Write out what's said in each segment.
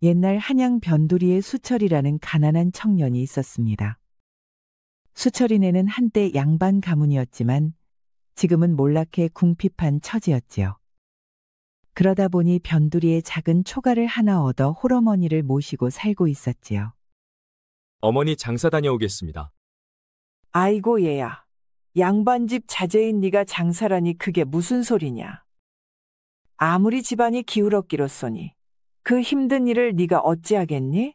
옛날 한양 변두리에 수철이라는 가난한 청년이 있었습니다. 수철이네는 한때 양반 가문이었지만 지금은 몰락해 궁핍한 처지였지요. 그러다 보니 변두리에 작은 초가를 하나 얻어 홀어머니를 모시고 살고 있었지요. 어머니 장사 다녀오겠습니다. 아이고 얘야. 양반집 자제인 네가 장사라니 그게 무슨 소리냐. 아무리 집안이 기울었기로소니 그 힘든 일을 네가 어찌하겠니?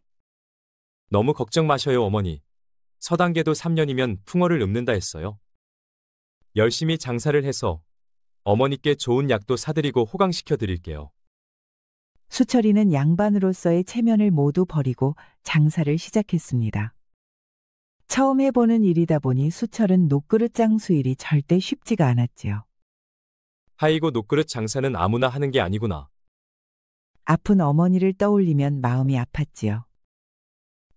너무 걱정 마셔요, 어머니. 서당계도 3년이면 풍어를 읊는다 했어요. 열심히 장사를 해서 어머니께 좋은 약도 사드리고 호강시켜 드릴게요. 수철이는 양반으로서의 체면을 모두 버리고 장사를 시작했습니다. 처음 해보는 일이다 보니 수철은 녹그릇 장수일이 절대 쉽지가 않았지요. 하이고 녹그릇 장사는 아무나 하는 게 아니구나. 아픈 어머니를 떠올리면 마음이 아팠지요.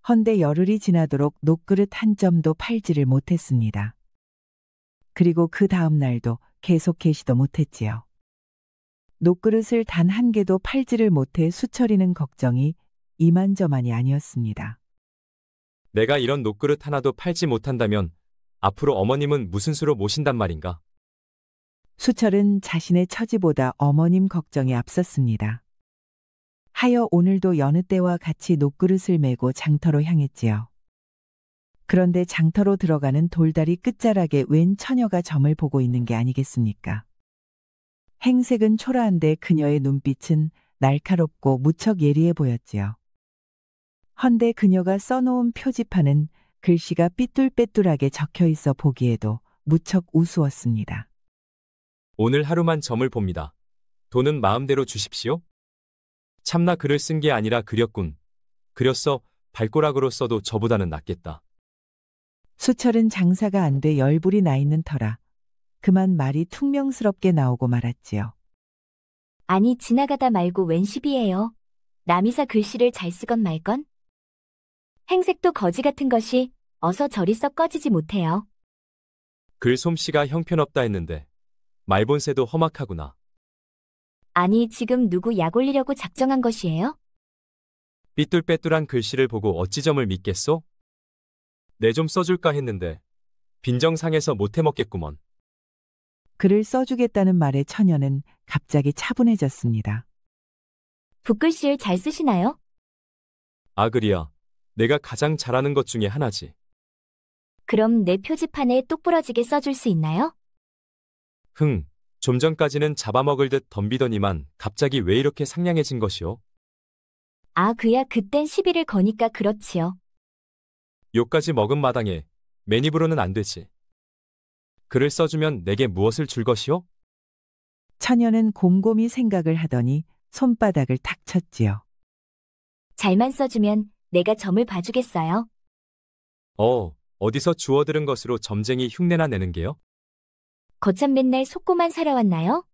헌데 열흘이 지나도록 녹그릇 한 점도 팔지를 못했습니다. 그리고 그 다음 날도 계속 계시도 못했지요. 녹그릇을 단 한 개도 팔지를 못해 수철이는 걱정이 이만저만이 아니었습니다. 내가 이런 녹그릇 하나도 팔지 못한다면 앞으로 어머님은 무슨 수로 모신단 말인가? 수철은 자신의 처지보다 어머님 걱정이 앞섰습니다. 하여 오늘도 여느 때와 같이 녹그릇을 메고 장터로 향했지요. 그런데 장터로 들어가는 돌다리 끝자락에 웬 처녀가 점을 보고 있는 게 아니겠습니까? 행색은 초라한데 그녀의 눈빛은 날카롭고 무척 예리해 보였지요. 헌데 그녀가 써놓은 표지판은 글씨가 삐뚤빼뚤하게 적혀 있어 보기에도 무척 우스웠습니다. 오늘 하루만 점을 봅니다. 돈은 마음대로 주십시오. 참나 글을 쓴 게 아니라 그렸군. 그렸어 발꼬락으로 써도 저보다는 낫겠다. 수철은 장사가 안 돼 열불이 나 있는 터라 그만 말이 퉁명스럽게 나오고 말았지요. 아니 지나가다 말고 웬 시비예요. 남이사 글씨를 잘 쓰건 말건? 행색도 거지 같은 것이 어서 저리 썩 꺼지지 못해요. 글 솜씨가 형편없다 했는데 말본새도 험악하구나. 아니 지금 누구 약 올리려고 작정한 것이에요? 삐뚤빼뚤한 글씨를 보고 어찌 점을 믿겠소? 내 좀 써줄까 했는데 빈정상해서 못 해먹겠구먼. 글을 써주겠다는 말에 처녀는 갑자기 차분해졌습니다. 붓글씨를 잘 쓰시나요? 아 그리야. 내가 가장 잘하는 것 중에 하나지. 그럼 내 표지판에 똑부러지게 써줄 수 있나요? 흥, 좀 전까지는 잡아먹을 듯 덤비더니만 갑자기 왜 이렇게 상냥해진 것이오? 아 그야 그땐 시비를 거니까 그렇지요. 욕까지 먹은 마당에 맨입으로는 안 되지. 글을 써주면 내게 무엇을 줄 것이오? 처녀는 곰곰이 생각을 하더니 손바닥을 탁 쳤지요. 잘만 써주면 내가 점을 봐주겠어요. 어디서 주워들은 것으로 점쟁이 흉내나 내는 게요? 거참 맨날 속고만 살아왔나요?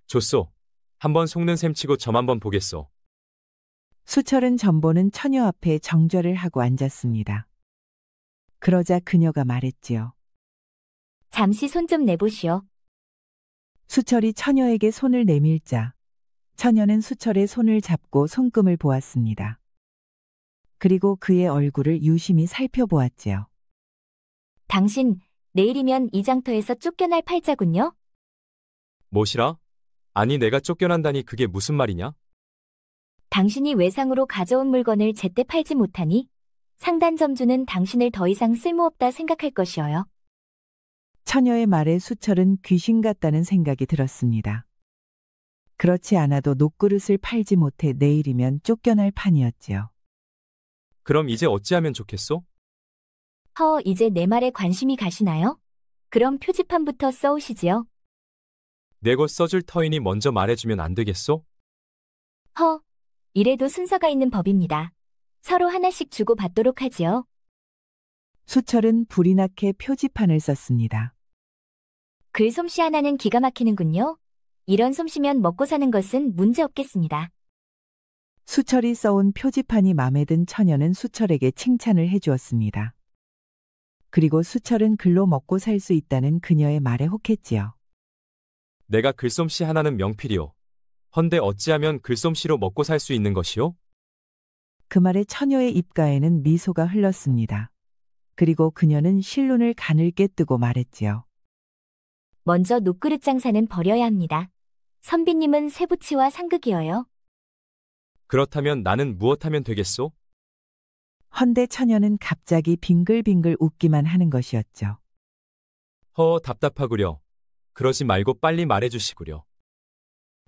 좋소. 한번 속는 셈 치고 점 한번 보겠소. 수철은 점보는 처녀 앞에 정절을 하고 앉았습니다. 그러자 그녀가 말했지요. 잠시 손 좀 내보시오. 수철이 처녀에게 손을 내밀자 처녀는 수철의 손을 잡고 손금을 보았습니다. 그리고 그의 얼굴을 유심히 살펴보았지요. 당신 내일이면 이 장터에서 쫓겨날 팔자군요? 뭐시라? 아니 내가 쫓겨난다니 그게 무슨 말이냐? 당신이 외상으로 가져온 물건을 제때 팔지 못하니 상단 점주는 당신을 더 이상 쓸모없다 생각할 것이어요. 처녀의 말에 수철은 귀신 같다는 생각이 들었습니다. 그렇지 않아도 녹그릇을 팔지 못해 내일이면 쫓겨날 판이었지요. 그럼 이제 어찌하면 좋겠소? 이제 내 말에 관심이 가시나요? 그럼 표지판부터 써오시지요. 내 것 써줄 터이니 먼저 말해주면 안 되겠소? 이래도 순서가 있는 법입니다. 서로 하나씩 주고 받도록 하지요. 수철은 불이 나게 표지판을 썼습니다. 글 솜씨 하나는 기가 막히는군요. 이런 솜씨면 먹고 사는 것은 문제 없겠습니다. 수철이 써온 표지판이 마음에 든 처녀는 수철에게 칭찬을 해주었습니다. 그리고 수철은 글로 먹고 살 수 있다는 그녀의 말에 혹했지요. 내가 글솜씨 하나는 명필이오. 헌데 어찌하면 글솜씨로 먹고 살 수 있는 것이오? 그 말에 처녀의 입가에는 미소가 흘렀습니다. 그리고 그녀는 실눈을 가늘게 뜨고 말했지요. 먼저 녹그릇 장사는 버려야 합니다. 선비님은 쇠붙이와 상극이어요. 그렇다면 나는 무엇하면 되겠소? 헌데 처녀는 갑자기 빙글빙글 웃기만 하는 것이었죠. 답답하구려. 그러지 말고 빨리 말해주시구려.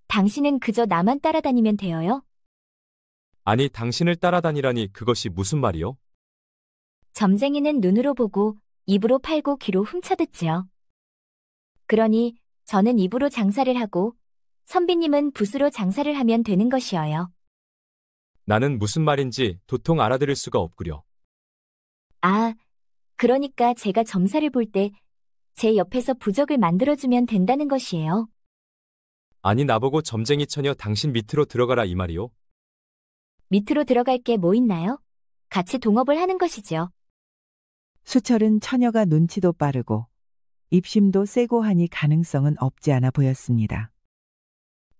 당신은 그저 나만 따라다니면 되어요. 아니, 당신을 따라다니라니 그것이 무슨 말이요? 점쟁이는 눈으로 보고 입으로 팔고 귀로 훔쳐듣지요. 그러니 저는 입으로 장사를 하고 선비님은 붓으로 장사를 하면 되는 것이어요. 나는 무슨 말인지 도통 알아들을 수가 없구려. 아, 그러니까 제가 점사를 볼 때 제 옆에서 부적을 만들어주면 된다는 것이에요. 아니, 나보고 점쟁이 처녀 당신 밑으로 들어가라 이 말이요? 밑으로 들어갈 게 뭐 있나요? 같이 동업을 하는 것이지요. 수철은 처녀가 눈치도 빠르고 입심도 세고 하니 가능성은 없지 않아 보였습니다.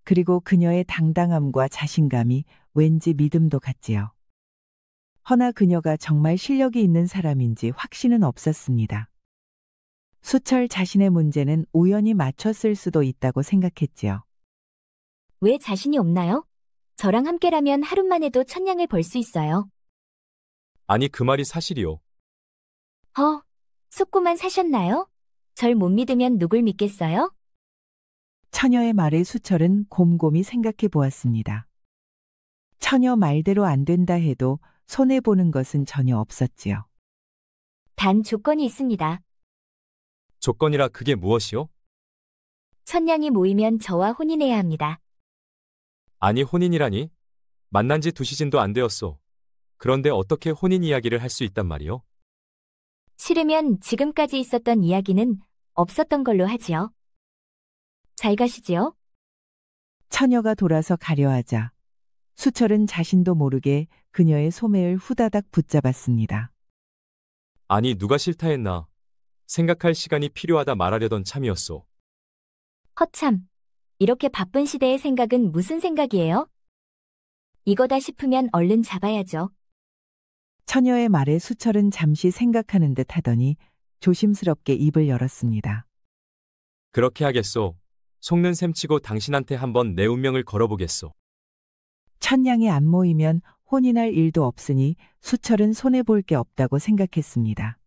그리고 그녀의 당당함과 자신감이 왠지 믿음도 갔지요. 허나 그녀가 정말 실력이 있는 사람인지 확신은 없었습니다. 수철 자신의 문제는 우연히 맞췄을 수도 있다고 생각했지요. 왜 자신이 없나요? 저랑 함께라면 하루만 해도 천냥을 벌 수 있어요. 아니, 그 말이 사실이요. 속고만 사셨나요? 절 못 믿으면 누굴 믿겠어요? 처녀의 말에 수철은 곰곰이 생각해 보았습니다. 처녀 말대로 안 된다 해도 손해보는 것은 전혀 없었지요. 단 조건이 있습니다. 조건이라 그게 무엇이요? 천냥이 모이면 저와 혼인해야 합니다. 아니, 혼인이라니? 만난 지 2시즌도 안 되었소. 그런데 어떻게 혼인 이야기를 할 수 있단 말이요? 싫으면 지금까지 있었던 이야기는 없었던 걸로 하지요. 잘 가시지요? 처녀가 돌아서 가려 하자 수철은 자신도 모르게 그녀의 소매를 후다닥 붙잡았습니다. 아니, 누가 싫다 했나? 생각할 시간이 필요하다 말하려던 참이었소. 허참, 이렇게 바쁜 시대의 생각은 무슨 생각이에요? 이거다 싶으면 얼른 잡아야죠. 처녀의 말에 수철은 잠시 생각하는 듯 하더니 조심스럽게 입을 열었습니다. 그렇게 하겠소. 속는 셈치고 당신한테 한번 내 운명을 걸어보겠소. 천냥이 안 모이면 혼인할 일도 없으니 수철은 손해볼 게 없다고 생각했습니다.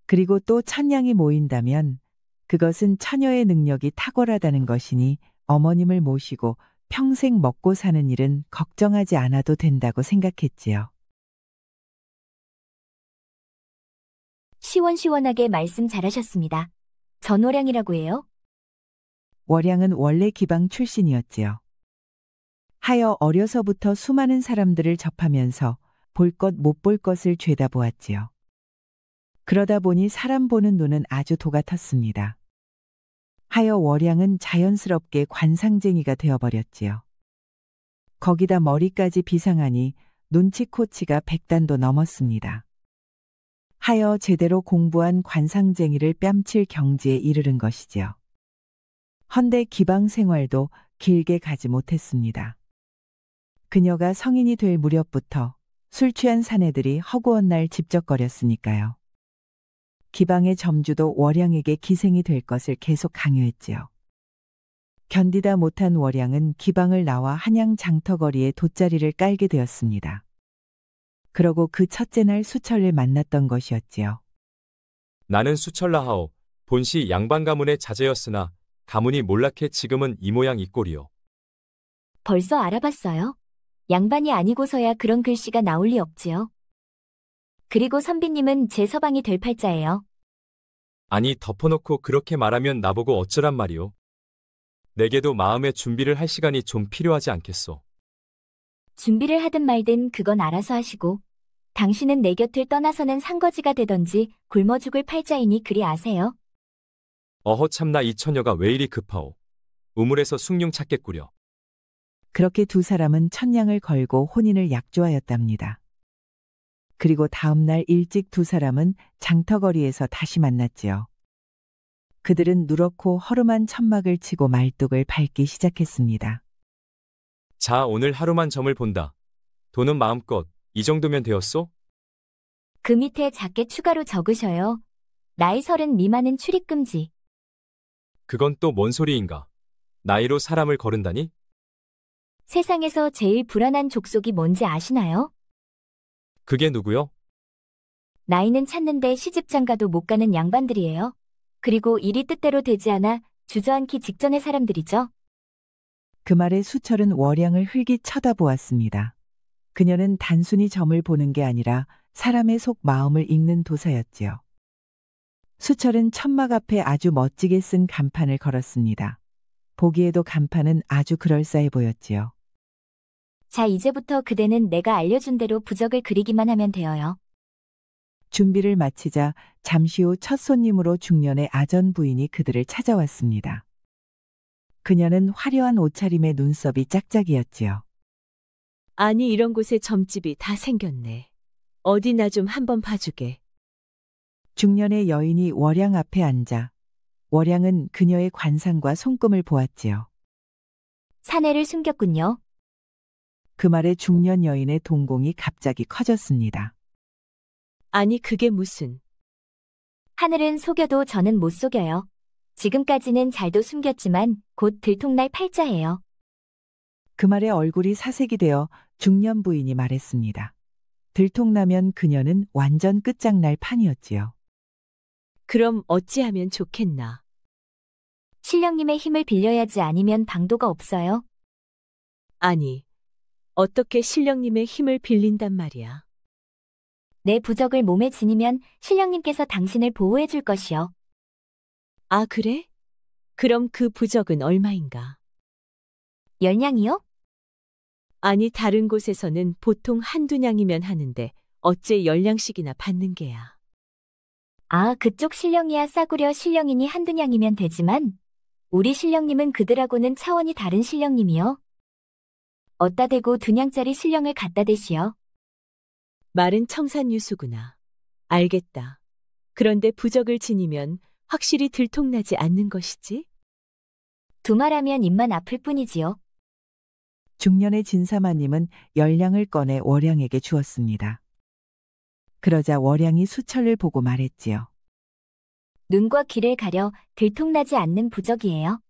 그리고 또 천냥이 모인다면 그것은 처녀의 능력이 탁월하다는 것이니 어머님을 모시고 평생 먹고 사는 일은 걱정하지 않아도 된다고 생각했지요. 시원시원하게 말씀 잘하셨습니다. 전호량이라고 해요. 월양은 원래 기방 출신이었지요. 하여 어려서부터 수많은 사람들을 접하면서 볼 것 못 볼 것을 죄다 보았지요. 그러다 보니 사람 보는 눈은 아주 도같았습니다. 하여 월양은 자연스럽게 관상쟁이가 되어버렸지요. 거기다 머리까지 비상하니 눈치코치가 100단도 넘었습니다. 하여 제대로 공부한 관상쟁이를 뺨칠 경지에 이르른 것이지요. 헌데 기방 생활도 길게 가지 못했습니다. 그녀가 성인이 될 무렵부터 술 취한 사내들이 허구한 날 집적거렸으니까요. 기방의 점주도 월양에게 기생이 될 것을 계속 강요했지요. 견디다 못한 월양은 기방을 나와 한양 장터거리에 돗자리를 깔게 되었습니다. 그러고 그 첫째 날 수철을 만났던 것이었지요. 나는 수철라하오. 본시 양반 가문의 자제였으나 가문이 몰락해 지금은 이 모양 이 꼴이요. 벌써 알아봤어요. 양반이 아니고서야 그런 글씨가 나올 리 없지요. 그리고 선비님은 제 서방이 될 팔자예요. 아니, 덮어놓고 그렇게 말하면 나보고 어쩌란 말이오. 내게도 마음의 준비를 할 시간이 좀 필요하지 않겠소. 준비를 하든 말든 그건 알아서 하시고 당신은 내 곁을 떠나서는 상거지가 되던지 굶어 죽을 팔자이니 그리 아세요. 참나 이 처녀가 왜 이리 급하오. 우물에서 숭늉 찾겠구려. 그렇게 두 사람은 천냥을 걸고 혼인을 약조하였답니다. 그리고 다음 날 일찍 두 사람은 장터거리에서 다시 만났지요. 그들은 누렇고 허름한 천막을 치고 말뚝을 밟기 시작했습니다. 자, 오늘 하루만 점을 본다. 돈은 마음껏 이 정도면 되었소? 그 밑에 작게 추가로 적으셔요. 나이 30 미만은 출입금지. 그건 또 뭔 소리인가? 나이로 사람을 거른다니? 세상에서 제일 불안한 족속이 뭔지 아시나요? 그게 누구요? 나이는 찾는데 시집장가도 못 가는 양반들이에요. 그리고 일이 뜻대로 되지 않아 주저앉기 직전의 사람들이죠. 그 말에 수철은 월양을 흘깃 쳐다보았습니다. 그녀는 단순히 점을 보는 게 아니라 사람의 속 마음을 읽는 도사였지요. 수철은 천막 앞에 아주 멋지게 쓴 간판을 걸었습니다. 보기에도 간판은 아주 그럴싸해 보였지요. 자, 이제부터 그대는 내가 알려준 대로 부적을 그리기만 하면 되어요. 준비를 마치자 잠시 후 첫 손님으로 중년의 아전 부인이 그들을 찾아왔습니다. 그녀는 화려한 옷차림에 눈썹이 짝짝이었지요. 아니 이런 곳에 점집이 다 생겼네. 어디나 좀 한번 봐주게. 중년의 여인이 월양 앞에 앉아 월양은 그녀의 관상과 손금을 보았지요. 사내를 숨겼군요. 그 말에 중년 여인의 동공이 갑자기 커졌습니다. 아니 그게 무슨. 하늘은 속여도 저는 못 속여요. 지금까지는 잘도 숨겼지만 곧 들통날 팔자예요. 그 말에 얼굴이 사색이 되어 중년 부인이 말했습니다. 들통나면 그녀는 완전 끝장날 판이었지요. 그럼 어찌하면 좋겠나. 신령님의 힘을 빌려야지 아니면 방도가 없어요. 아니, 어떻게 신령님의 힘을 빌린단 말이야. 내 부적을 몸에 지니면 신령님께서 당신을 보호해 줄 것이요. 아 그래? 그럼 그 부적은 얼마인가? 열냥이요? 아니 다른 곳에서는 보통 한두 냥이면 하는데 어째 10냥씩이나 받는 게야. 아, 그쪽 신령이야 싸구려 신령이니 한두 냥이면 되지만 우리 신령님은 그들하고는 차원이 다른 신령님이요. 어따 대고 2냥짜리 신령을 갖다 대시오. 말은 청산유수구나. 알겠다. 그런데 부적을 지니면 확실히 들통나지 않는 것이지? 두말하면 입만 아플 뿐이지요. 중년의 진사마님은 10냥을 꺼내 월양에게 주었습니다. 그러자 월양이 수철을 보고 말했지요. 눈과 귀를 가려 들통나지 않는 부적이에요.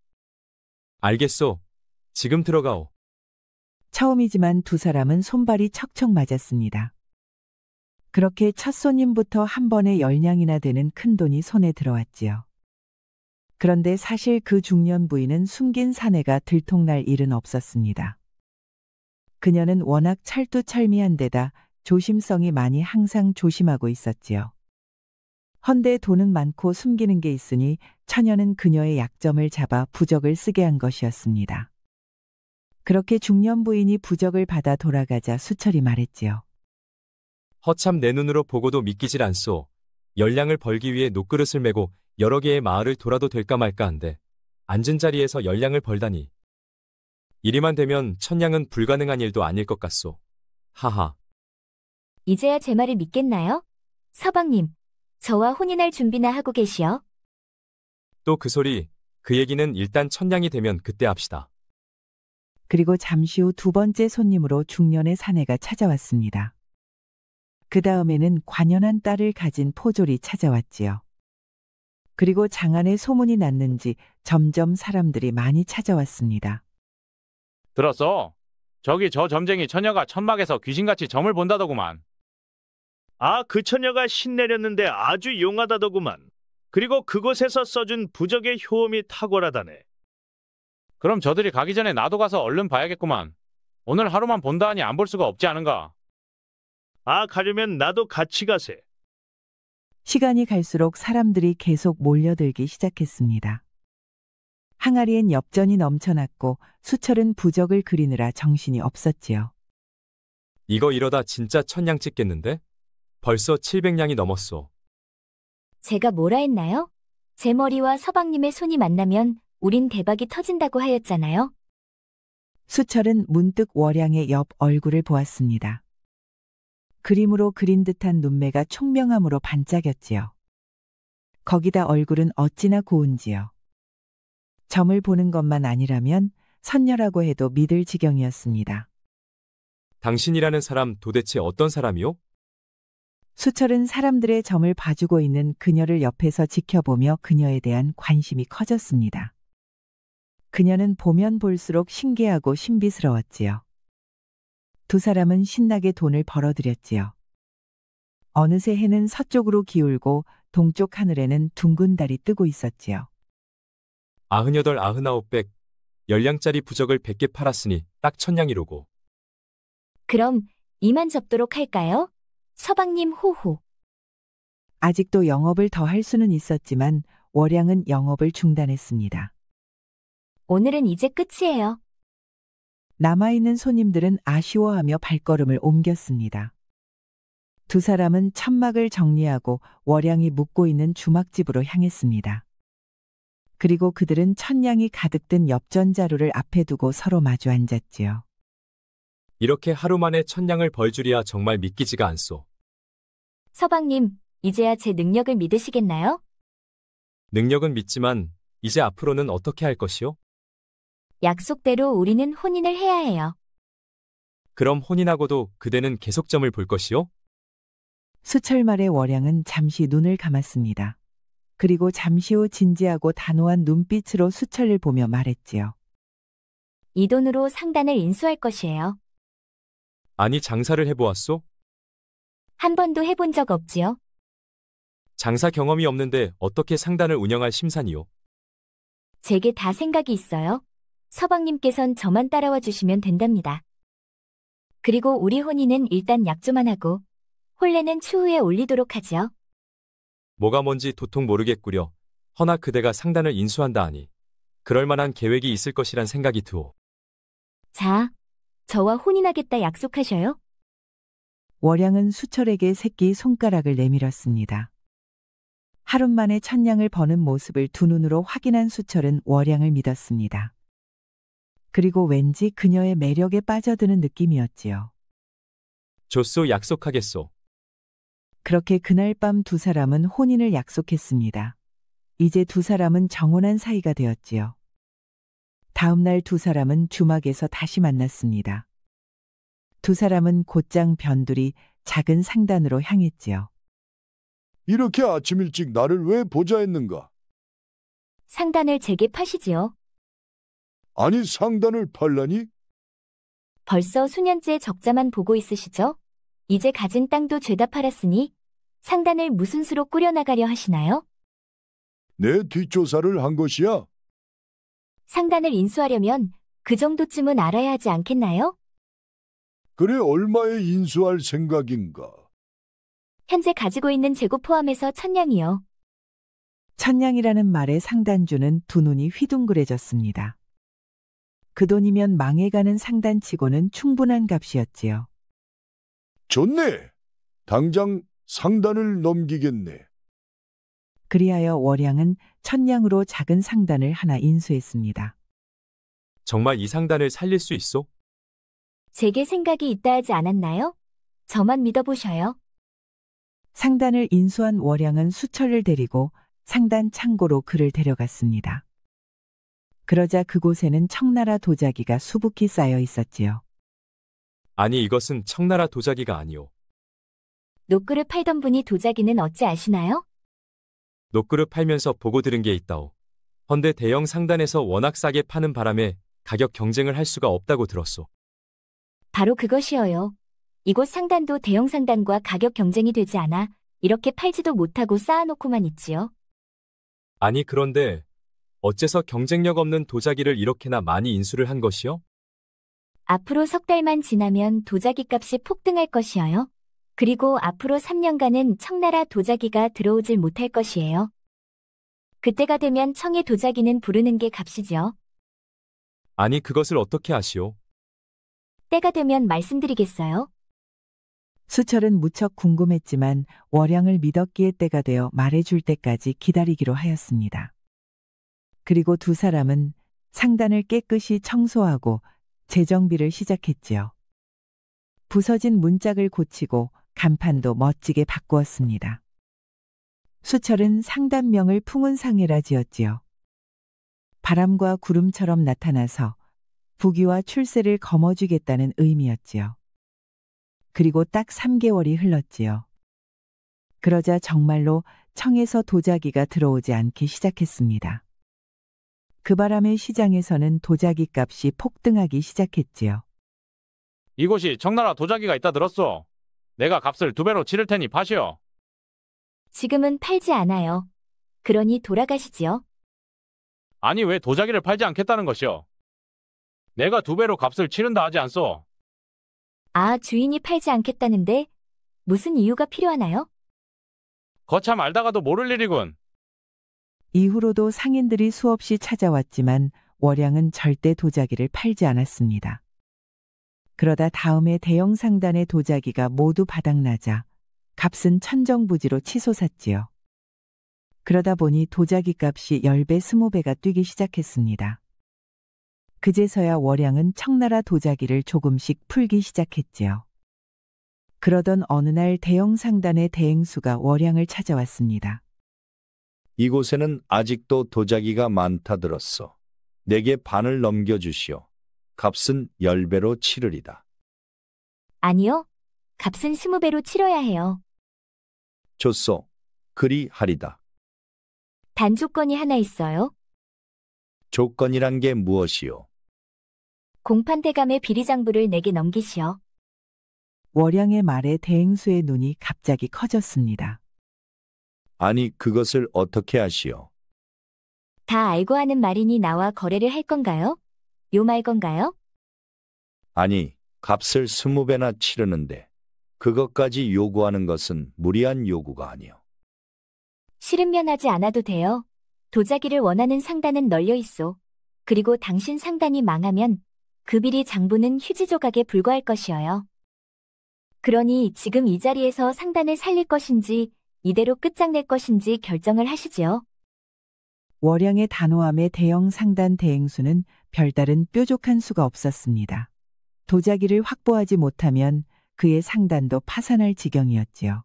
알겠소. 지금 들어가오. 처음이지만 두 사람은 손발이 척척 맞았습니다. 그렇게 첫 손님부터 한 번에 10냥이나 되는 큰돈이 손에 들어왔지요. 그런데 사실 그 중년 부인은 숨긴 사내가 들통날 일은 없었습니다. 그녀는 워낙 철두철미한 데다 조심성이 많이 항상 조심하고 있었지요. 헌데 돈은 많고 숨기는 게 있으니 처녀는 그녀의 약점을 잡아 부적을 쓰게 한 것이었습니다. 그렇게 중년 부인이 부적을 받아 돌아가자 수철이 말했지요. 허참 내 눈으로 보고도 믿기질 않소. 열량을 벌기 위해 녹그릇을 메고 여러 개의 마을을 돌아도 될까 말까 한데 앉은 자리에서 열량을 벌다니. 이리만 되면 1000냥은 불가능한 일도 아닐 것 같소. 하하. 이제야 제 말을 믿겠나요? 서방님, 저와 혼인할 준비나 하고 계시오. 또 그 소리, 그 얘기는 일단 1000냥이 되면 그때 합시다. 그리고 잠시 후 두 번째 손님으로 중년의 사내가 찾아왔습니다. 그 다음에는 관연한 딸을 가진 포졸이 찾아왔지요. 그리고 장안에 소문이 났는지 점점 사람들이 많이 찾아왔습니다. 들었어? 저기 저 점쟁이 처녀가 천막에서 귀신같이 점을 본다더구만. 아, 그 처녀가 신내렸는데 아주 용하다더구만. 그리고 그곳에서 써준 부적의 효험이 탁월하다네. 그럼 저들이 가기 전에 나도 가서 얼른 봐야겠구만. 오늘 하루만 본다 하니 안 볼 수가 없지 않은가? 아, 가려면 나도 같이 가세. 시간이 갈수록 사람들이 계속 몰려들기 시작했습니다. 항아리엔 엽전이 넘쳐났고 수철은 부적을 그리느라 정신이 없었지요. 이거 이러다 진짜 1000냥 찍겠는데? 벌써 700냥이 넘었소. 제가 뭐라 했나요? 제 머리와 서방님의 손이 만나면 우린 대박이 터진다고 하였잖아요. 수철은 문득 월양의 옆 얼굴을 보았습니다. 그림으로 그린 듯한 눈매가 총명함으로 반짝였지요. 거기다 얼굴은 어찌나 고운지요. 점을 보는 것만 아니라면 선녀라고 해도 믿을 지경이었습니다. 당신이라는 사람 도대체 어떤 사람이요? 수철은 사람들의 점을 봐주고 있는 그녀를 옆에서 지켜보며 그녀에 대한 관심이 커졌습니다. 그녀는 보면 볼수록 신기하고 신비스러웠지요. 두 사람은 신나게 돈을 벌어들였지요. 어느새 해는 서쪽으로 기울고 동쪽 하늘에는 둥근 달이 뜨고 있었지요. 98, 99, 100, 10량짜리 부적을 100개 팔았으니 딱 1000량이로고. 그럼 이만 접도록 할까요? 서방님 호호. 아직도 영업을 더 할 수는 있었지만 월양은 영업을 중단했습니다. 오늘은 이제 끝이에요. 남아있는 손님들은 아쉬워하며 발걸음을 옮겼습니다. 두 사람은 천막을 정리하고 월양이 묵고 있는 주막집으로 향했습니다. 그리고 그들은 천냥이 가득 든 엽전자루를 앞에 두고 서로 마주 앉았지요. 이렇게 하루 만에 1000량을 벌 줄이야 정말 믿기지가 않소. 서방님, 이제야 제 능력을 믿으시겠나요? 능력은 믿지만 이제 앞으로는 어떻게 할 것이요? 약속대로 우리는 혼인을 해야 해요. 그럼 혼인하고도 그대는 계속 점을 볼 것이요? 수철 말에 월양은 잠시 눈을 감았습니다. 그리고 잠시 후 진지하고 단호한 눈빛으로 수철을 보며 말했지요. 이 돈으로 상단을 인수할 것이에요. 아니 장사를 해보았소? 한 번도 해본 적 없지요. 장사 경험이 없는데 어떻게 상단을 운영할 심산이요? 제게 다 생각이 있어요. 서방님께선 저만 따라와 주시면 된답니다. 그리고 우리 혼인은 일단 약조만 하고 혼례는 추후에 올리도록 하지요. 뭐가 뭔지 도통 모르겠구려. 허나 그대가 상단을 인수한다 하니 그럴 만한 계획이 있을 것이란 생각이 드오. 자, 저와 혼인하겠다 약속하셔요. 월양은 수철에게 새끼 손가락을 내밀었습니다. 하루 만에 1000량을 버는 모습을 두 눈으로 확인한 수철은 월양을 믿었습니다. 그리고 왠지 그녀의 매력에 빠져드는 느낌이었지요. 좋소, 약속하겠소. 그렇게 그날 밤 두 사람은 혼인을 약속했습니다. 이제 두 사람은 정혼한 사이가 되었지요. 다음 날 두 사람은 주막에서 다시 만났습니다. 두 사람은 곧장 변두리 작은 상단으로 향했지요. 이렇게 아침 일찍 나를 왜 보자 했는가? 상단을 제게 파시지요. 아니 상단을 팔라니? 벌써 수년째 적자만 보고 있으시죠? 이제 가진 땅도 죄다 팔았으니 상단을 무슨 수로 꾸려나가려 하시나요? 내 뒷조사를 한 것이야? 상단을 인수하려면 그 정도쯤은 알아야 하지 않겠나요? 그래 얼마에 인수할 생각인가? 현재 가지고 있는 재고 포함해서 1000량이요. 1000량이라는 말에 상단주는 두 눈이 휘둥그레졌습니다. 그 돈이면 망해가는 상단치고는 충분한 값이었지요. 좋네. 당장 상단을 넘기겠네. 그리하여 월양은 1000량으로 작은 상단을 하나 인수했습니다. 정말 이 상단을 살릴 수 있소? 제게 생각이 있다 하지 않았나요? 저만 믿어보셔요. 상단을 인수한 월양은 수철을 데리고 상단 창고로 그를 데려갔습니다. 그러자 그곳에는 청나라 도자기가 수북히 쌓여 있었지요. 아니 이것은 청나라 도자기가 아니오. 노그릇 팔던 분이 도자기는 어찌 아시나요? 노그릇 팔면서 보고 들은 게 있다오. 헌데 대형 상단에서 워낙 싸게 파는 바람에 가격 경쟁을 할 수가 없다고 들었소. 바로 그것이어요. 이곳 상단도 대형 상단과 가격 경쟁이 되지 않아 이렇게 팔지도 못하고 쌓아놓고만 있지요. 아니 그런데 어째서 경쟁력 없는 도자기를 이렇게나 많이 인수를 한 것이요? 앞으로 석 달만 지나면 도자기 값이 폭등할 것이어요. 그리고 앞으로 3년간은 청나라 도자기가 들어오질 못할 것이에요. 그때가 되면 청의 도자기는 부르는 게 값이지요. 아니 그것을 어떻게 아시오? 때가 되면 말씀드리겠어요. 수철은 무척 궁금했지만 월양을 믿었기에 때가 되어 말해줄 때까지 기다리기로 하였습니다. 그리고 두 사람은 상단을 깨끗이 청소하고 재정비를 시작했지요. 부서진 문짝을 고치고 간판도 멋지게 바꾸었습니다. 수철은 상단명을 풍운상해라 지었지요. 바람과 구름처럼 나타나서 부귀와 출세를 거머쥐겠다는 의미였지요. 그리고 딱 3개월이 흘렀지요. 그러자 정말로 청에서 도자기가 들어오지 않기 시작했습니다. 그 바람에 시장에서는 도자기 값이 폭등하기 시작했지요. 이곳이 청나라 도자기가 있다 들었소. 내가 값을 2배로 치를 테니 파시오. 지금은 팔지 않아요. 그러니 돌아가시지요. 아니 왜 도자기를 팔지 않겠다는 것이오? 내가 2배로 값을 치른다 하지 않소? 아, 주인이 팔지 않겠다는데 무슨 이유가 필요하나요? 거참 알다가도 모를 일이군. 이후로도 상인들이 수없이 찾아왔지만 월양은 절대 도자기를 팔지 않았습니다. 그러다 다음에 대형 상단의 도자기가 모두 바닥나자 값은 천정부지로 치솟았지요. 그러다 보니 도자기 값이 10배, 20배가 뛰기 시작했습니다. 그제서야 월양은 청나라 도자기를 조금씩 풀기 시작했지요. 그러던 어느 날 대형 상단의 대행수가 월양을 찾아왔습니다. 이곳에는 아직도 도자기가 많다 들었어. 내게 반을 넘겨주시오. 값은 10배로 치르리다. 아니요. 값은 20배로 치러야 해요. 좋소. 그리 하리다. 단 조건이 하나 있어요. 조건이란 게 무엇이오? 공판대감의 비리장부를 내게 넘기시오. 월양의 말에 대행수의 눈이 갑자기 커졌습니다. 아니 그것을 어떻게 하시오? 다 알고 하는 말이니 나와 거래를 할 건가요? 요 말 건가요? 아니 값을 20배나 치르는데 그것까지 요구하는 것은 무리한 요구가 아니오. 싫으면 하지 않아도 돼요. 도자기를 원하는 상단은 널려 있소. 그리고 당신 상단이 망하면 그 비리 장부는 휴지 조각에 불과할 것이어요. 그러니 지금 이 자리에서 상단을 살릴 것인지 이대로 끝장낼 것인지 결정을 하시지요. 월양의 단호함에 대형 상단 대행수는 별다른 뾰족한 수가 없었습니다. 도자기를 확보하지 못하면 그의 상단도 파산할 지경이었지요.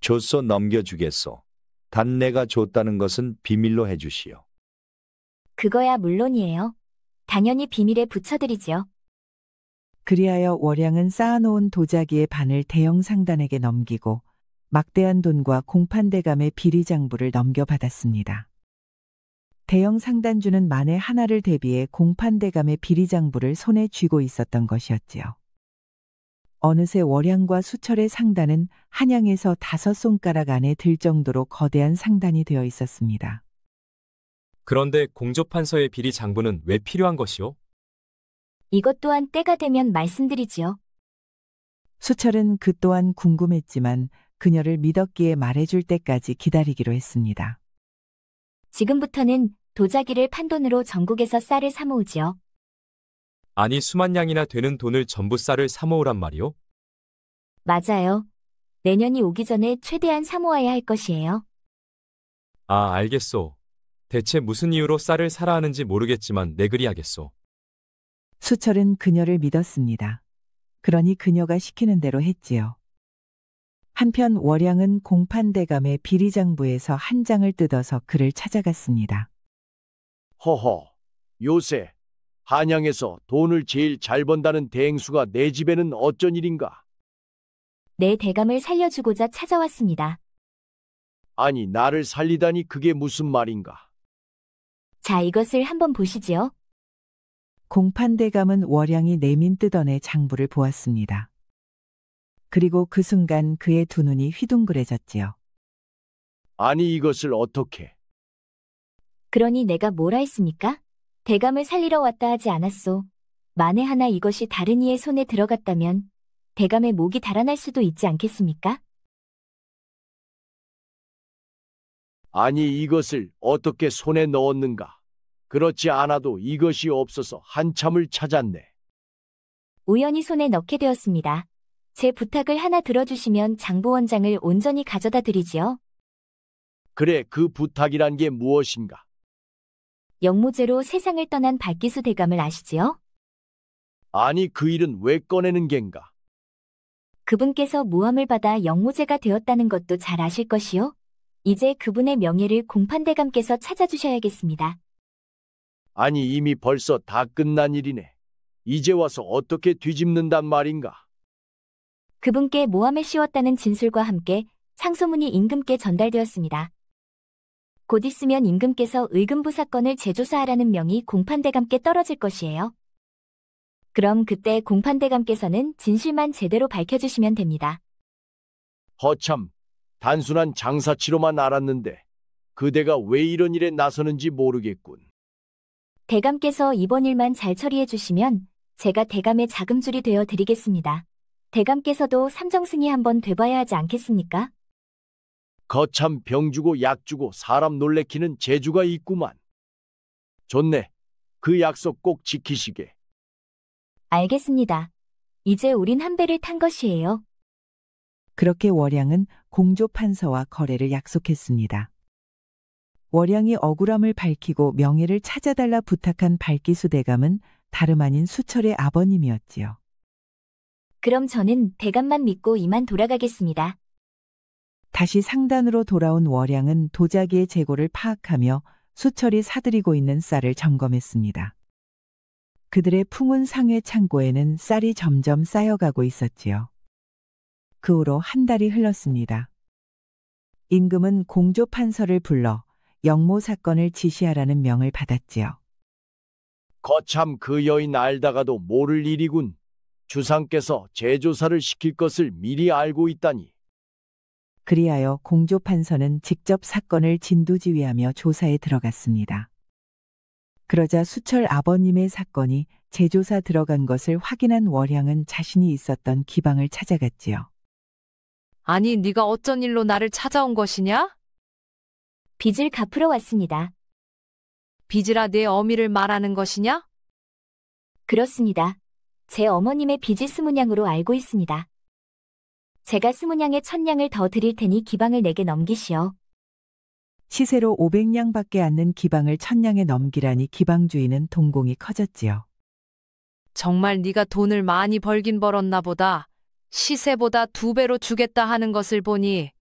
좋소 넘겨주겠소. 단 내가 줬다는 것은 비밀로 해주시오. 그거야 물론이에요. 당연히 비밀에 붙여드리지요. 그리하여 월양은 쌓아놓은 도자기의 반을 대형 상단에게 넘기고 막대한 돈과 공판대감의 비리장부를 넘겨받았습니다. 대형 상단주는 만에 하나를 대비해 공판대감의 비리장부를 손에 쥐고 있었던 것이었지요. 어느새 월양과 수철의 상단은 한양에서 5손가락 안에 들 정도로 거대한 상단이 되어 있었습니다. 그런데 공조판서의 비리 장부는 왜 필요한 것이오? 이것 또한 때가 되면 말씀드리지요. 수철은 그 또한 궁금했지만 그녀를 믿었기에 말해줄 때까지 기다리기로 했습니다. 지금부터는 도자기를 판 돈으로 전국에서 쌀을 사모으지요. 아니 수만 양이나 되는 돈을 전부 쌀을 사모으란 말이오? 맞아요. 내년이 오기 전에 최대한 사모아야 할 것이에요. 아, 알겠소. 대체 무슨 이유로 쌀을 사라 하는지 모르겠지만 내 그리하겠소. 수철은 그녀를 믿었습니다. 그러니 그녀가 시키는 대로 했지요. 한편 월양은 공판대감의 비리장부에서 한 장을 뜯어서 그를 찾아갔습니다. 허허, 요새 한양에서 돈을 제일 잘 번다는 대행수가 내 집에는 어쩐 일인가? 내 대감을 살려주고자 찾아왔습니다. 아니, 나를 살리다니 그게 무슨 말인가? 자, 이것을 한번 보시지요. 공판대감은 월양이 내민 뜯어내 장부를 보았습니다. 그리고 그 순간 그의 두 눈이 휘둥그레졌지요. 아니, 이것을 어떻게? 그러니 내가 뭐라 했습니까? 대감을 살리러 왔다 하지 않았소. 만에 하나 이것이 다른 이의 손에 들어갔다면 대감의 목이 달아날 수도 있지 않겠습니까? 아니, 이것을 어떻게 손에 넣었는가? 그렇지 않아도 이것이 없어서 한참을 찾았네. 우연히 손에 넣게 되었습니다. 제 부탁을 하나 들어주시면 장부원장을 온전히 가져다 드리지요. 그래, 그 부탁이란 게 무엇인가? 영모제로 세상을 떠난 발기수 대감을 아시지요? 아니, 그 일은 왜 꺼내는 겐가? 그분께서 모함을 받아 영모제가 되었다는 것도 잘 아실 것이요. 이제 그분의 명예를 공판대감께서 찾아주셔야겠습니다. 아니, 이미 벌써 다 끝난 일이네. 이제 와서 어떻게 뒤집는단 말인가? 그분께 모함에 씌웠다는 진술과 함께 상소문이 임금께 전달되었습니다. 곧 있으면 임금께서 의금부 사건을 재조사하라는 명이 공판대감께 떨어질 것이에요. 그럼 그때 공판대감께서는 진실만 제대로 밝혀주시면 됩니다. 허참, 단순한 장사치로만 알았는데 그대가 왜 이런 일에 나서는지 모르겠군. 대감께서 이번 일만 잘 처리해 주시면 제가 대감의 자금줄이 되어 드리겠습니다. 대감께서도 삼정승이 한번 돼봐야 하지 않겠습니까? 거참 병 주고 약 주고 사람 놀래키는 재주가 있구만. 좋네. 그 약속 꼭 지키시게. 알겠습니다. 이제 우린 한 배를 탄 것이에요. 그렇게 월양은 공조 판서와 거래를 약속했습니다. 월양이 억울함을 밝히고 명예를 찾아달라 부탁한 발기수 대감은 다름 아닌 수철의 아버님이었지요. 그럼 저는 대감만 믿고 이만 돌아가겠습니다. 다시 상단으로 돌아온 월양은 도자기의 재고를 파악하며 수철이 사들이고 있는 쌀을 점검했습니다. 그들의 풍운 상회 창고에는 쌀이 점점 쌓여가고 있었지요. 그 후로 한 달이 흘렀습니다. 임금은 공조 판서를 불러 영모 사건을 지시하라는 명을 받았지요. 거참 그 여인 알다가도 모를 일이군. 주상께서 재조사를 시킬 것을 미리 알고 있다니. 그리하여 공조 판서는 직접 사건을 진두지휘하며 조사에 들어갔습니다. 그러자 수철 아버님의 사건이 재조사 들어간 것을 확인한 월양은 자신이 있었던 기방을 찾아갔지요. 아니, 네가 어쩐 일로 나를 찾아온 것이냐? 빚을 갚으러 왔습니다. 빚이라 내 어미를 말하는 것이냐? 그렇습니다. 제 어머님의 빚이 20냥으로 알고 있습니다. 제가 20냥에 1000냥을 더 드릴 테니 기방을 내게 넘기시오. 시세로 500냥밖에 않는 기방을 1000냥에 넘기라니 기방주의는 동공이 커졌지요. 정말 네가 돈을 많이 벌긴 벌었나 보다. 시세보다 2배로 주겠다 하는 것을 보니.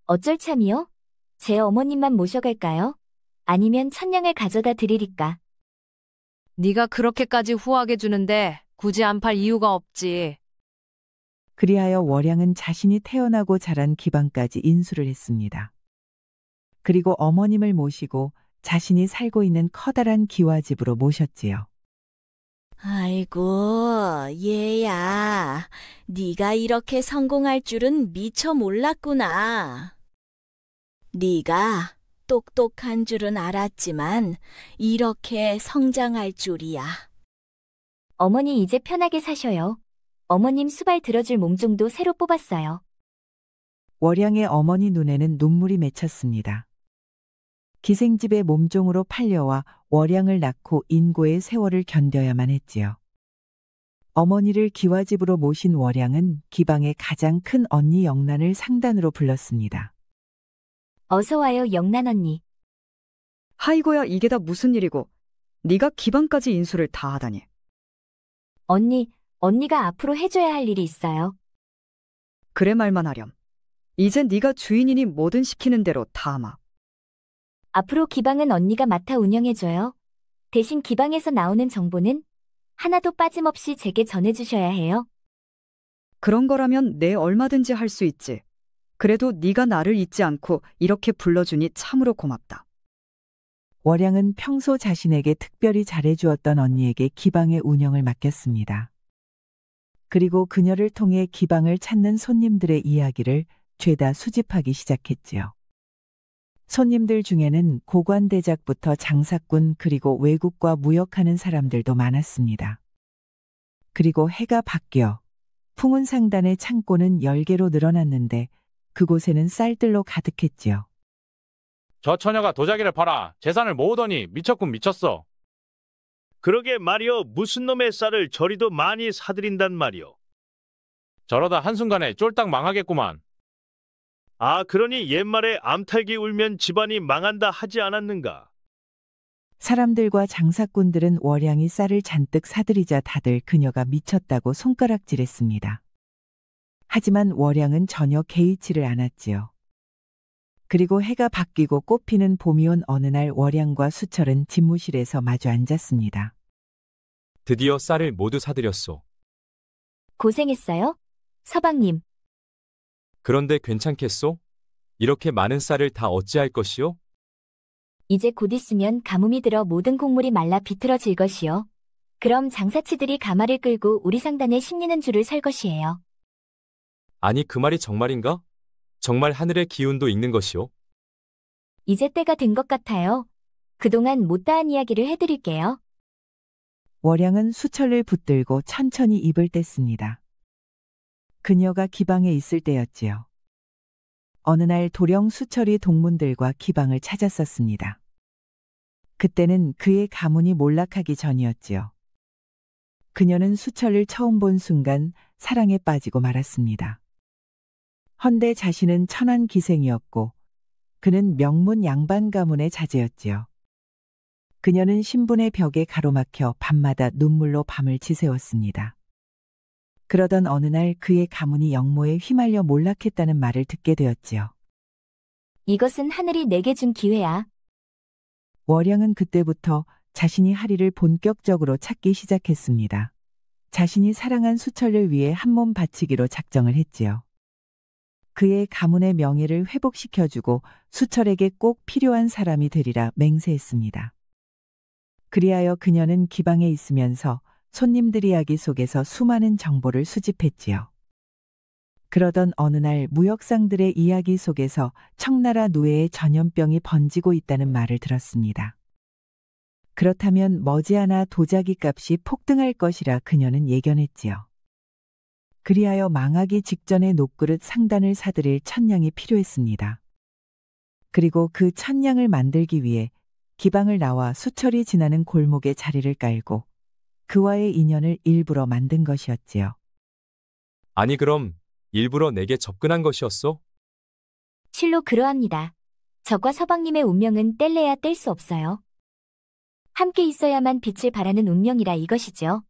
어쩔 참이요? 제 어머님만 모셔갈까요? 아니면 1000냥을 가져다 드리리까? 네가 그렇게까지 후하게 주는데 굳이 안 팔 이유가 없지. 그리하여 월양은 자신이 태어나고 자란 기방까지 인수를 했습니다. 그리고 어머님을 모시고 자신이 살고 있는 커다란 기와집으로 모셨지요. 아이고, 얘야. 네가 이렇게 성공할 줄은 미처 몰랐구나. 네가 똑똑한 줄은 알았지만 이렇게 성장할 줄이야. 어머니 이제 편하게 사셔요. 어머님 수발 들어줄 몸종도 새로 뽑았어요. 월양의 어머니 눈에는 눈물이 맺혔습니다. 기생집의 몸종으로 팔려와 월양을 낳고 인고의 세월을 견뎌야만 했지요. 어머니를 기와집으로 모신 월양은 기방의 가장 큰 언니 영란을 상단으로 불렀습니다. 어서 와요, 영란 언니. 하이고야, 이게 다 무슨 일이고 네가 기방까지 인수를 다 하다니. 언니가 앞으로 해줘야 할 일이 있어요. 그래 말만 하렴. 이젠 네가 주인이니 뭐든 시키는 대로 다 하마. 앞으로 기방은 언니가 맡아 운영해줘요. 대신 기방에서 나오는 정보는 하나도 빠짐없이 제게 전해주셔야 해요. 그런 거라면 내 얼마든지 할 수 있지. 그래도 네가 나를 잊지 않고 이렇게 불러주니 참으로 고맙다. 월양은 평소 자신에게 특별히 잘해주었던 언니에게 기방의 운영을 맡겼습니다. 그리고 그녀를 통해 기방을 찾는 손님들의 이야기를 죄다 수집하기 시작했지요. 손님들 중에는 고관대작부터 장사꾼 그리고 외국과 무역하는 사람들도 많았습니다. 그리고 해가 바뀌어 풍운상단의 창고는 10개로 늘어났는데 그곳에는 쌀들로 가득했지요. 저 처녀가 도자기를 팔아 재산을 모으더니 미쳤군 미쳤어. 그러게 말이오. 무슨 놈의 쌀을 저리도 많이 사들인단 말이오. 저러다 한순간에 쫄딱 망하겠구만. 아, 그러니 옛말에 암탉이 울면 집안이 망한다 하지 않았는가? 사람들과 장사꾼들은 월양이 쌀을 잔뜩 사들이자 다들 그녀가 미쳤다고 손가락질했습니다. 하지만 월양은 전혀 개의치를 않았지요. 그리고 해가 바뀌고 꽃피는 봄이 온 어느 날 월양과 수철은 집무실에서 마주 앉았습니다. 드디어 쌀을 모두 사드렸소. 고생했어요? 서방님, 그런데 괜찮겠소? 이렇게 많은 쌀을 다 어찌할 것이오? 이제 곧 있으면 가뭄이 들어 모든 곡물이 말라 비틀어질 것이요. 그럼 장사치들이 가마를 끌고 우리 상단에 심리는 줄을 설 것이에요. 아니 그 말이 정말인가? 정말 하늘의 기운도 읽는 것이오. 이제 때가 된 것 같아요. 그동안 못다한 이야기를 해드릴게요. 월양은 수철을 붙들고 천천히 입을 뗐습니다. 그녀가 기방에 있을 때였지요. 어느 날 도령 수철이 동문들과 기방을 찾았었습니다. 그때는 그의 가문이 몰락하기 전이었지요. 그녀는 수철을 처음 본 순간 사랑에 빠지고 말았습니다. 헌데 자신은 천안기생이었고 그는 명문 양반 가문의 자제였지요. 그녀는 신분의 벽에 가로막혀 밤마다 눈물로 밤을 지새웠습니다. 그러던 어느 날 그의 가문이 역모에 휘말려 몰락했다는 말을 듣게 되었지요. 이것은 하늘이 내게 준 기회야. 월양은 그때부터 자신이 할 일을 본격적으로 찾기 시작했습니다. 자신이 사랑한 수철을 위해 한몸 바치기로 작정을 했지요. 그의 가문의 명예를 회복시켜주고 수철에게 꼭 필요한 사람이 되리라 맹세했습니다. 그리하여 그녀는 기방에 있으면서 손님들 이야기 속에서 수많은 정보를 수집했지요. 그러던 어느 날 무역상들의 이야기 속에서 청나라 노예의 전염병이 번지고 있다는 말을 들었습니다. 그렇다면 머지않아 도자기 값이 폭등할 것이라 그녀는 예견했지요. 그리하여 망하기 직전에 녹그릇 상단을 사들일 천냥이 필요했습니다. 그리고 그 천냥을 만들기 위해 기방을 나와 수철이 지나는 골목에 자리를 깔고 그와의 인연을 일부러 만든 것이었지요. 아니 그럼 일부러 내게 접근한 것이었소? 실로 그러합니다. 저과 서방님의 운명은 뗄래야 뗄 수 없어요. 함께 있어야만 빛을 발하는 운명이라 이것이죠.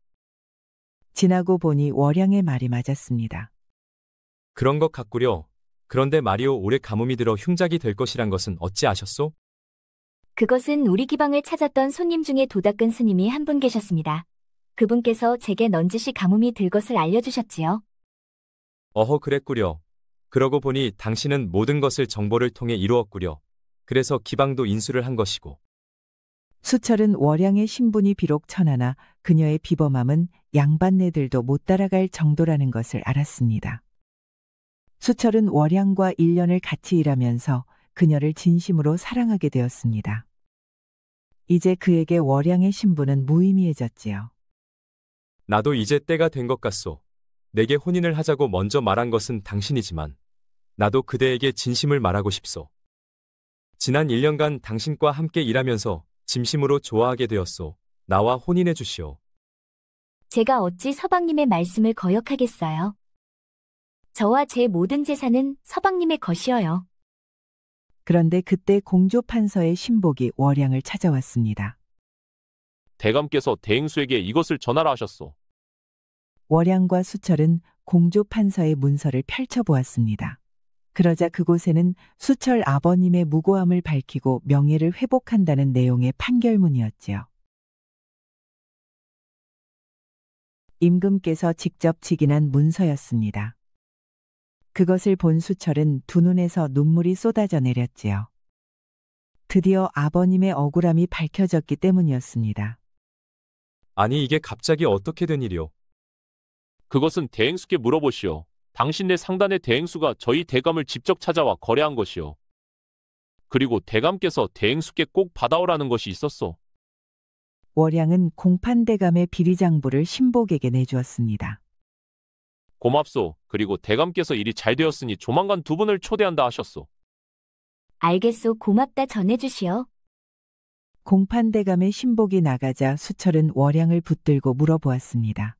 지나고 보니 월양의 말이 맞았습니다. 그런 것 같구려. 그런데 말이오 올해 가뭄이 들어 흉작이 될 것이란 것은 어찌 아셨소? 그것은 우리 기방을 찾았던 손님 중에 도닦은 스님이 한 분 계셨습니다. 그분께서 제게 넌지시 가뭄이 들 것을 알려주셨지요. 어허 그랬구려. 그러고 보니 당신은 모든 것을 정보를 통해 이루었구려. 그래서 기방도 인수를 한 것이고. 수철은 월양의 신분이 비록 천하나 그녀의 비범함은 양반네들도 못 따라갈 정도라는 것을 알았습니다. 수철은 월양과 1년을 같이 일하면서 그녀를 진심으로 사랑하게 되었습니다. 이제 그에게 월양의 신분은 무의미해졌지요. 나도 이제 때가 된 것 같소. 내게 혼인을 하자고 먼저 말한 것은 당신이지만 나도 그대에게 진심을 말하고 싶소. 지난 1년간 당신과 함께 일하면서 진심으로 좋아하게 되었소. 나와 혼인해 주시오. 제가 어찌 서방님의 말씀을 거역하겠어요. 저와 제 모든 재산은 서방님의 것이어요. 그런데 그때 공조판서의 신복이 월양을 찾아왔습니다. 대감께서 대행수에게 이것을 전하라 하셨소. 월양과 수철은 공조판서의 문서를 펼쳐보았습니다. 그러자 그곳에는 수철 아버님의 무고함을 밝히고 명예를 회복한다는 내용의 판결문이었지요. 임금께서 직접 직인한 문서였습니다. 그것을 본 수철은 두 눈에서 눈물이 쏟아져 내렸지요. 드디어 아버님의 억울함이 밝혀졌기 때문이었습니다. 아니 이게 갑자기 어떻게 된 일이오? 그것은 대행수께 물어보시오. 당신네 상단의 대행수가 저희 대감을 직접 찾아와 거래한 것이오. 그리고 대감께서 대행수께 꼭 받아오라는 것이 있었소. 월양은 공판대감의 비리장부를 신복에게 내주었습니다. 고맙소. 그리고 대감께서 일이 잘 되었으니 조만간 두 분을 초대한다 하셨소. 알겠소. 고맙다 전해주시오. 공판대감의 신복이 나가자 수철은 월양을 붙들고 물어보았습니다.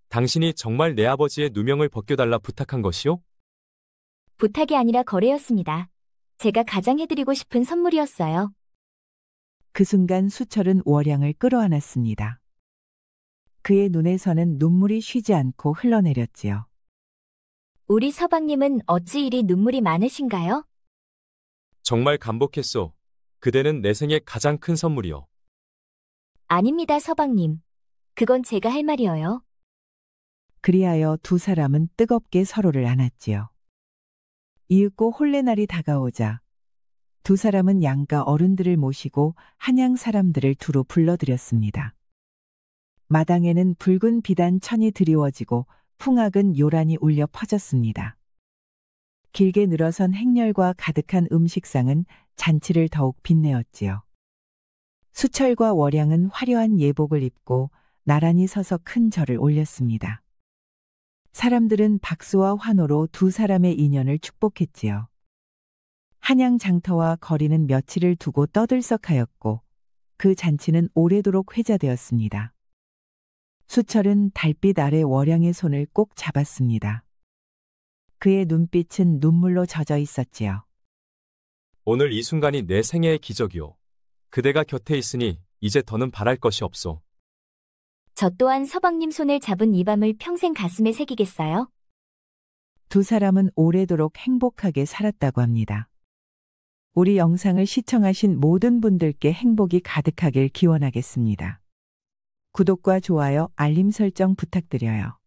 당신이 정말 내 아버지의 누명을 벗겨달라 부탁한 것이오? 부탁이 아니라 거래였습니다. 제가 가장 해드리고 싶은 선물이었어요. 그 순간 수철은 월양을 끌어안았습니다. 그의 눈에서는 눈물이 쉬지 않고 흘러내렸지요. 우리 서방님은 어찌 이리 눈물이 많으신가요? 정말 감복했소. 그대는 내 생애 가장 큰 선물이오. 아닙니다, 서방님. 그건 제가 할 말이어요. 그리하여 두 사람은 뜨겁게 서로를 안았지요. 이윽고 혼례날이 다가오자 두 사람은 양가 어른들을 모시고 한양 사람들을 두루 불러들였습니다. 마당에는 붉은 비단 천이 드리워지고 풍악은 요란히 울려 퍼졌습니다. 길게 늘어선 행렬과 가득한 음식상은 잔치를 더욱 빛내었지요. 수철과 월양은 화려한 예복을 입고 나란히 서서 큰 절을 올렸습니다. 사람들은 박수와 환호로 두 사람의 인연을 축복했지요. 한양 장터와 거리는 며칠을 두고 떠들썩하였고 그 잔치는 오래도록 회자되었습니다. 수철은 달빛 아래 월양의 손을 꼭 잡았습니다. 그의 눈빛은 눈물로 젖어 있었지요. 오늘 이 순간이 내 생애의 기적이오. 그대가 곁에 있으니 이제 더는 바랄 것이 없소. 저 또한 서방님 손을 잡은 이 밤을 평생 가슴에 새기겠어요? 두 사람은 오래도록 행복하게 살았다고 합니다. 우리 영상을 시청하신 모든 분들께 행복이 가득하길 기원하겠습니다. 구독과 좋아요, 알림 설정 부탁드려요.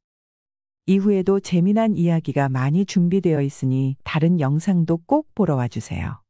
이후에도 재미난 이야기가 많이 준비되어 있으니 다른 영상도 꼭 보러 와주세요.